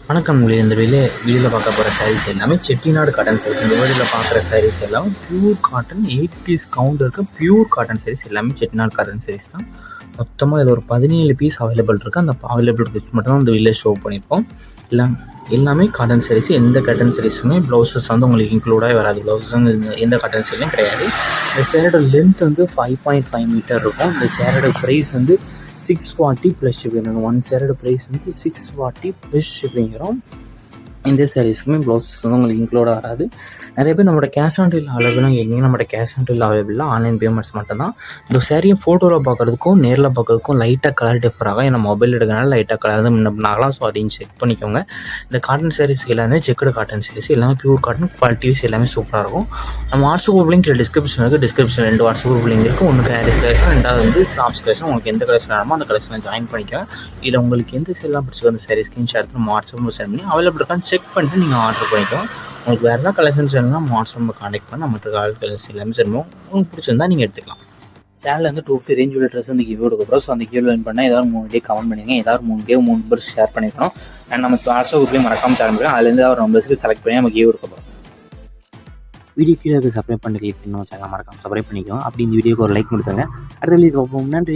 வணக்கம் மொழி. இந்த வீடியோவில் பார்க்க போகிற சாரீஸ் எல்லாமே செட்டிநாடு காட்டன் சாரீஸ். இந்த வீடியோவில் பார்க்குற சாரீஸ் எல்லாம் பியூர் காட்டன் 8 பீஸ் கவுண்ட் இருக்க பியூர் காட்டன் சாரீஸ் எல்லாமே செட்டிநாடு காட்டன் சாரீஸ் தான். மொத்தமாக இதில் ஒரு 17 பீஸ் அவைலபிள் இருக்குது. அந்த அவைலபிள் பீஸ் மட்டும் தான் இந்த வீடியோவில் ஷோ பண்ணியிருப்போம். எல்லாமே காட்டன் சாரீஸ். எந்த காட்டன் சாரீஸுமே ப்ளவுசஸ் வந்து உங்களுக்கு இன்க்ளூடாகவே வராது. ப்ளவுசஸ் வந்து எந்த காட்டன் சாரிலையும் கிடையாது. இந்த சேரோட லென்த் வந்து 5.5 மீட்டர் இருக்கும். இந்த சேரோட ப்ரைஸ் வந்து 640 ப்ளஸ் ஷிப்பிங். ஒன் சேரோட ப்ரைஸ் வந்து 640 ப்ளஸ் ஷிப்பிங்கிறோம். இந்த சாரீஸ்க்குமே ப்ளவுசஸ் வந்து உங்களுக்கு இன்க்ளூடாக வராது. நிறைய பேர் நம்மளோட கேஷ் ஆன் டெலிவரி அவைலபிளாக எங்கேயும் நம்மளோட கேஷ் ஆன் டெலிவரி அவைலபிளாக ஆன்லைன் பேமெண்ட்ஸ் மட்டும் தான். இந்த சாரியை ஃபோட்டோவில் பார்க்குறதுக்கும் நேரில் பார்க்குறதுக்கும் லைட்டாக கலர் டிஃபர் ஆகும். ஏன்னா மொபைல் எடுக்கிறனால லைட்டாக கலர் வந்து முன்னாகலாம். ஸோ அதையும் செக் பண்ணிக்கோங்க. இந்த காட்டன் சாரீஸ் எல்லாமே செக்குடு காட்டன் சாரீஸ் எல்லாமே பியூர் காட்டன் குவாலிட்டிஸ் எல்லாமே சூப்பராக இருக்கும். நம்ம வாட்ஸ்அப் குரூப் லிங்க் டிஸ்கிரிப்ஷன் இருக்குது. டிஸ்கிரிப்ஷன் 2 வாட்ஸ்அப் குரூப் லிங்க் இருக்குது. ஒன்று சாரீஸ் கலெக்ஷன், ரெண்டாவது வந்து டாப்ஸ் கலெக்ஷன். உங்களுக்கு எந்த கலெக்ஷன் வேணுமோ அந்த கலெக்ஷனை ஜாயின் பண்ணிக்கோங்க. இதில் உங்களுக்கு எந்த சேலாம் பிடிச்சிக்கோ அந்த சாரீ ஸ்கிரீன்ஷாட் எடுத்து நம்ம வாட்ஸ்அப்பில் சென்ட் பண்ணி அவைலபிள் இருக்கான்னு செக் பண்ணிட்டு நீங்கள் ஆர்டர் பண்ணிக்கலாம். உங்களுக்கு வேறு ஏதாவது கலெக்ஷன்ஸ் வேணும்னா வாட்ஸ்அப்பில் கான்டெக்ட் பண்ணி மற்ற கலெக்ஷன்ஸ் எல்லாமே சரிமோ உங்களுக்கு பிடிச்சிருந்தா நீங்கள் எடுத்துக்கலாம். சேனலில் வந்து 250 ரேஞ்ச் உள்ள ட்ரெஸ் வந்து கிவ் கொடுக்குறோம். ஸோ அந்த கிவ் வின் பண்ணால் ஏதாவது 3 டே கமெண்ட் பண்ணிங்க. ஏதாவது 3 நம்பர்ஸ் ஷேர் பண்ணிக்கணும். அண்ட் நம்ம வாட்ஸ்அப் குரூப்லேயும் மறக்காமல் ஷேர் பண்ணிக்கலாம். அதுலேருந்து ஒரு நம்பர்ஸ்க்கு செலக்ட் பண்ணி நம்ம கிவ் கொடுக்க போகிறோம். வீடியோ கீழே சப்ஸ்கிரைப் பண்ணி கிளிக் பண்ணி சேனல் மறக்காமல் சப்ஸ்கிரைப் பண்ணிக்கோங்க. அப்படி இந்த வீடியோக்கு ஒரு லைக் கொடுத்துருங்க. அடுத்த வீடியோ பார்ப்போம். நன்றி.